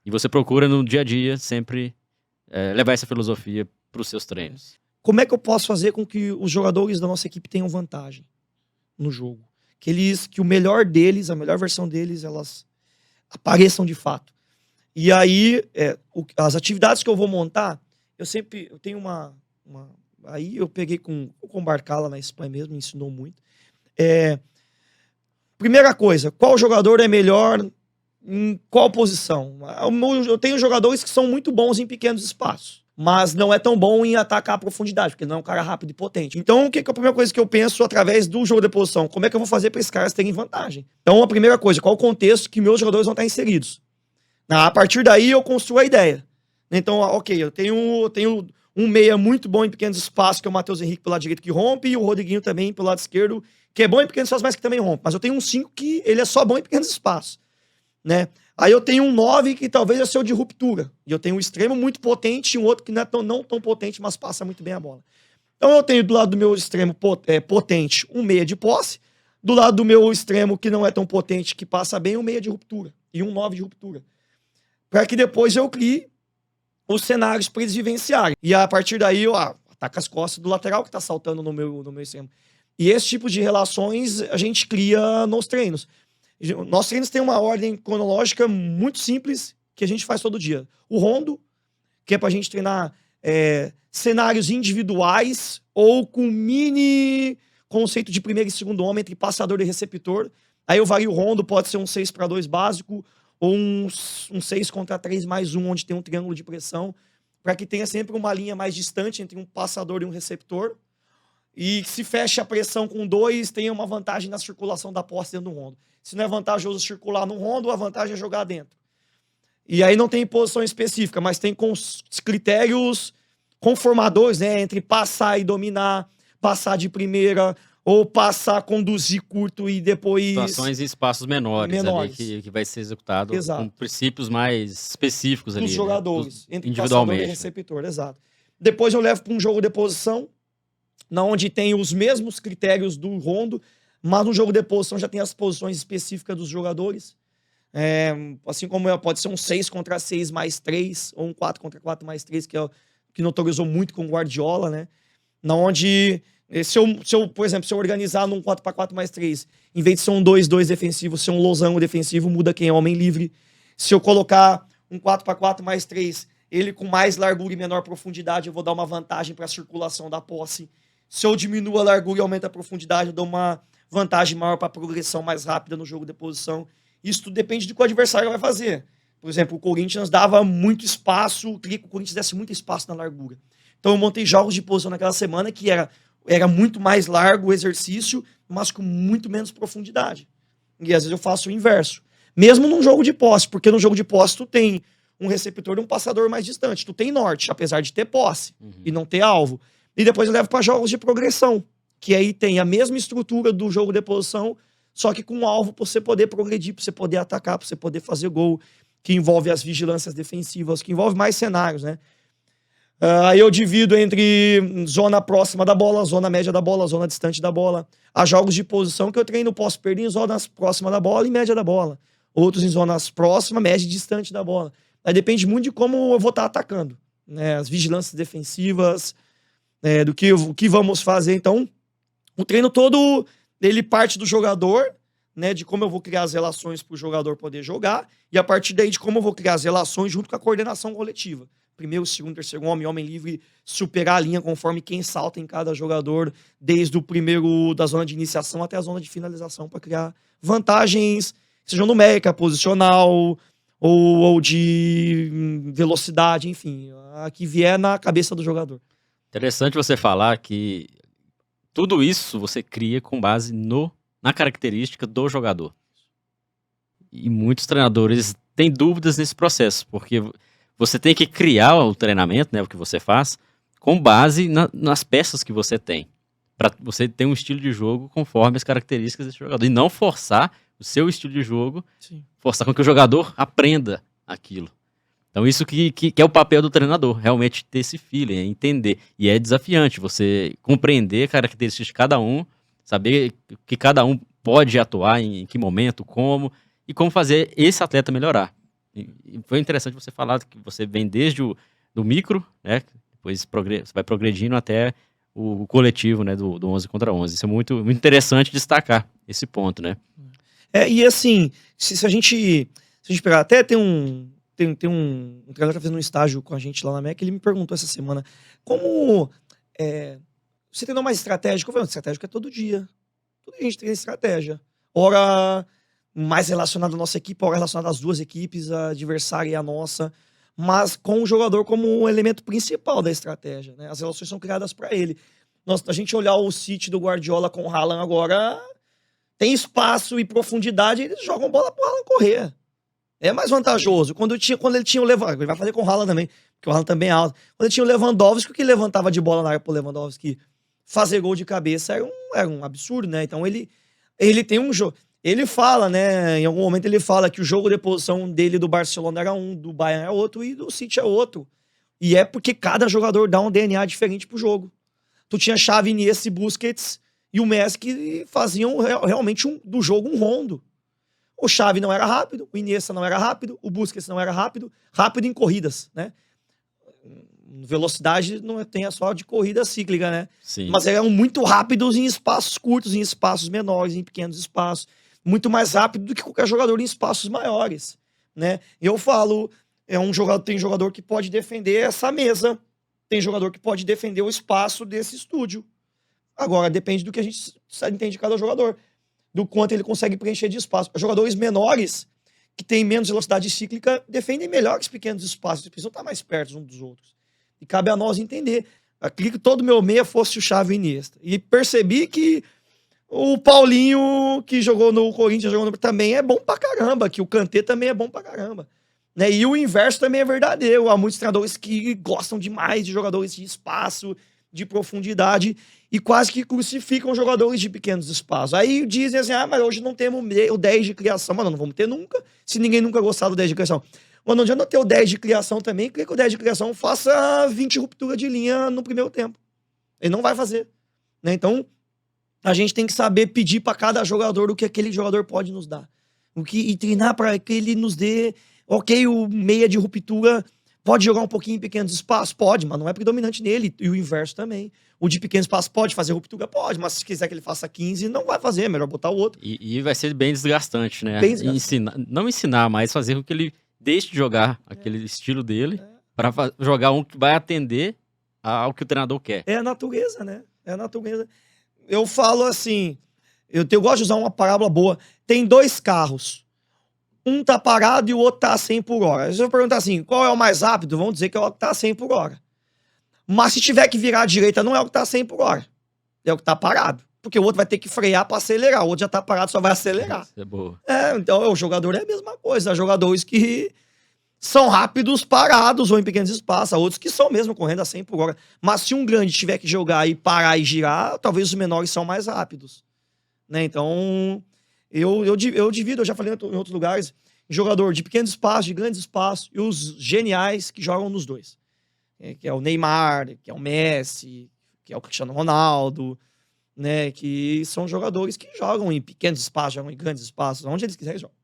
E você procura no dia a dia sempre levar essa filosofia para os seus treinos. Como é que eu posso fazer com que os jogadores da nossa equipe tenham vantagem no jogo? Que o melhor deles, a melhor versão deles, elas apareçam de fato. E aí, as atividades que eu vou montar, eu tenho aí eu peguei com o Barcala na Espanha mesmo, me ensinou muito. Primeira coisa, qual jogador é melhor em qual posição? Eu tenho jogadores que são muito bons em pequenos espaços, mas não é tão bom em atacar a profundidade, porque não é um cara rápido e potente. Então, o que é a primeira coisa que eu penso através do jogo de posição? Como é que eu vou fazer para esses caras terem vantagem? Então, a primeira coisa, qual o contexto que meus jogadores vão estar inseridos? A partir daí, eu construo a ideia. Então, ok, eu tenho um meia muito bom em pequenos espaços, que é o Matheus Henrique pelo lado direito que rompe, e o Rodriguinho também pelo lado esquerdo, que é bom em pequenos espaços, mas que também rompe. Mas eu tenho um 5 que ele é só bom em pequenos espaços, né? Aí eu tenho um 9 que talvez é seu de ruptura. E eu tenho um extremo muito potente e um outro que não tão potente, mas passa muito bem a bola. Então eu tenho do lado do meu extremo potente um meia de posse, do lado do meu extremo que não é tão potente, que passa bem, um meia de ruptura e um 9 de ruptura. Para que depois eu crie os cenários para eles vivenciarem. E a partir daí eu ataco as costas do lateral que tá saltando no meu extremo. E esse tipo de relações a gente cria nos treinos. Nossos treinos têm uma ordem cronológica muito simples que a gente faz todo dia. O rondo, que é pra gente treinar cenários individuais ou com mini conceito de primeiro e segundo homem entre passador e receptor. Aí eu vario o rondo, pode ser um 6-2 básico ou um 6-3+1, onde tem um triângulo de pressão, para que tenha sempre uma linha mais distante entre um passador e um receptor. E se fecha a pressão com 2, tenha uma vantagem na circulação da posse dentro do rondo. Se não é vantajoso circular no rondo, a vantagem é jogar dentro. E aí não tem posição específica, mas tem critérios conformadores, né? Entre passar e dominar, passar de primeira, ou passar, conduzir curto e depois... Situações em espaços menores. Ali que vai ser executado. Exato. Com princípios mais específicos ali. Dos jogadores, né? entre individualmente. passador e receptor, exato. Depois eu levo para um jogo de posição, onde tem os mesmos critérios do rondo, mas no jogo de posição já tem as posições específicas dos jogadores. Assim como pode ser um 6-6+3, ou um 4-4+3, que é o que notarizou muito com o Guardiola, né? Onde, por exemplo, se eu organizar num 4-4+3, em vez de ser um 2-2 defensivo, ser um losango defensivo, muda quem é homem livre. Se eu colocar um 4-4+3, ele com mais largura e menor profundidade, eu vou dar uma vantagem para a circulação da posse. Se eu diminuo a largura e aumento a profundidade, eu dou uma vantagem maior para a progressão mais rápida no jogo de posição. Isso tudo depende do que o adversário vai fazer. Por exemplo, o Corinthians dava muito espaço, queria que o Corinthians desse muito espaço na largura. Então eu montei jogos de posição naquela semana que era muito mais largo o exercício, mas com muito menos profundidade. E às vezes eu faço o inverso. Mesmo num jogo de posse, porque no jogo de posse tu tem um receptor e um passador mais distante. Tu tem norte, apesar de ter posse e não ter alvo. E depois eu levo para jogos de progressão, que aí tem a mesma estrutura do jogo de posição, só que com um alvo para você poder progredir, para você poder atacar, para você poder fazer gol, que envolve as vigilâncias defensivas, que envolve mais cenários, né? Aí eu divido entre zona próxima da bola, zona média da bola, zona distante da bola. Há jogos de posição que eu treino, posso perder em zonas próximas da bola e média da bola. Outros em zonas próximas, média e distante da bola. Aí depende muito de como eu vou estar atacando, né? As vigilâncias defensivas, do que vamos fazer. Então, o treino todo, ele parte do jogador, né? De como eu vou criar as relações para o jogador poder jogar, e a partir daí de como eu vou criar as relações junto com a coordenação coletiva. Primeiro, segundo, terceiro homem livre, superar a linha conforme quem salta em cada jogador, desde o primeiro da zona de iniciação até a zona de finalização, para criar vantagens, sejam numérica, posicional, ou de velocidade, enfim, a que vier na cabeça do jogador. Interessante você falar que tudo isso você cria com base na característica do jogador. E muitos treinadores têm dúvidas nesse processo, porque você tem que criar o treinamento, né, o que você faz, com base nas peças que você tem. Para você ter um estilo de jogo conforme as características desse jogador. E não forçar o seu estilo de jogo, Sim. Forçar com que o jogador aprenda aquilo. Então isso que é o papel do treinador, realmente ter esse feeling, entender. E é desafiante você compreender a característica de cada um, saber que cada um pode atuar em que momento, como, e como fazer esse atleta melhorar. E foi interessante você falar que você vem desde o do micro, né? Depois você vai progredindo até o coletivo, né? Do 11 contra 11. Isso é muito, muito interessante destacar esse ponto, né? E assim, se a gente pegar, até tem um treinador que tá fazendo um estágio com a gente lá na MEC, ele me perguntou essa semana, como você treinou mais estratégico? Eu falei, estratégico é todo dia. Todo dia a gente treina estratégia. Ora mais relacionado à nossa equipe, ora relacionado às duas equipes, a adversária e a nossa, mas com o jogador como um elemento principal da estratégia, né? As relações são criadas para ele. Nossa, a gente olhar o City do Guardiola com o Haaland agora, tem espaço e profundidade, eles jogam bola pro Haaland correr. É mais vantajoso. Quando ele tinha o Lewandowski, ele vai fazer com o Haaland também, porque o Haaland também é alto. Quando ele tinha o Lewandowski, o que levantava de bola na área pro Lewandowski fazer gol de cabeça era um absurdo, né? Então ele tem um jogo. Ele fala, né? Em algum momento ele fala que o jogo de posição dele do Barcelona era um, do Bayern é outro e do City é outro. E é porque cada jogador dá um DNA diferente pro jogo. Tu tinha Xavi, Iniesta e Busquets e o Messi que faziam realmente do jogo um rondo. O Xavi não era rápido, o Iniesta não era rápido, o Busquets não era rápido em corridas, né? Velocidade não tem só de corrida cíclica, né? Sim. Mas eram muito rápidos em espaços curtos, em espaços menores, em pequenos espaços. Muito mais rápido do que qualquer jogador em espaços maiores, né? Eu falo, tem jogador que pode defender essa mesa, tem jogador que pode defender o espaço desse estúdio. Agora, depende do que a gente entende de cada jogador, do quanto ele consegue preencher de espaço. Jogadores menores, que têm menos velocidade cíclica, defendem melhor que os pequenos espaços, eles precisam estar mais perto uns dos outros. E cabe a nós entender. Eu queria que todo meu meia fosse o Xavi e Iniesta. E percebi que o Paulinho, que jogou no Corinthians, também é bom pra caramba, que o Kanté também é bom pra caramba. Né? E o inverso também é verdadeiro. Há muitos treinadores que gostam demais de jogadores de espaço, de profundidade, e quase que crucificam jogadores de pequenos espaços. Aí dizem assim, mas hoje não temos o 10 de criação. Mas não vamos ter nunca, se ninguém nunca gostar do 10 de criação. Mas não adianta ter o 10 de criação também, que o 10 de criação faça 20 rupturas de linha no primeiro tempo. Ele não vai fazer. Né? Então, a gente tem que saber pedir para cada jogador o que aquele jogador pode nos dar. E treinar para que ele nos dê... Ok, o meia de ruptura pode jogar um pouquinho em pequenos espaços? Pode, mas não é predominante nele. E o inverso também. O de pequenos espaços pode fazer ruptura? Pode, mas se quiser que ele faça 15, não vai fazer. É melhor botar o outro. E vai ser bem desgastante, né? Bem desgastante. Não ensinar, mas fazer com que ele deixe de jogar aquele estilo dele para jogar um que vai atender ao que o treinador quer. É a natureza, né? É a natureza. Eu falo assim, eu gosto de usar uma parábola boa. Tem dois carros. Um tá parado e o outro tá a 100 por hora. Se eu perguntar assim, qual é o mais rápido? Vão dizer que é o que tá a 100 por hora. Mas se tiver que virar à direita, não é o que tá a 100 por hora. É o que tá parado. Porque o outro vai ter que frear pra acelerar. O outro já tá parado, só vai acelerar. Isso é boa. Então o jogador é a mesma coisa. Há jogadores que são rápidos parados ou em pequenos espaços. Há outros que são mesmo correndo a 100 por hora. Mas se um grande tiver que jogar e parar e girar, talvez os menores são mais rápidos. Né? Então... Eu divido, eu já falei em outros lugares, jogador de pequenos espaços, de grandes espaços, e os geniais que jogam nos dois. Que é o Neymar, que é o Messi, que é o Cristiano Ronaldo, né? Que são jogadores que jogam em pequenos espaços, jogam em grandes espaços, onde eles quiserem jogam.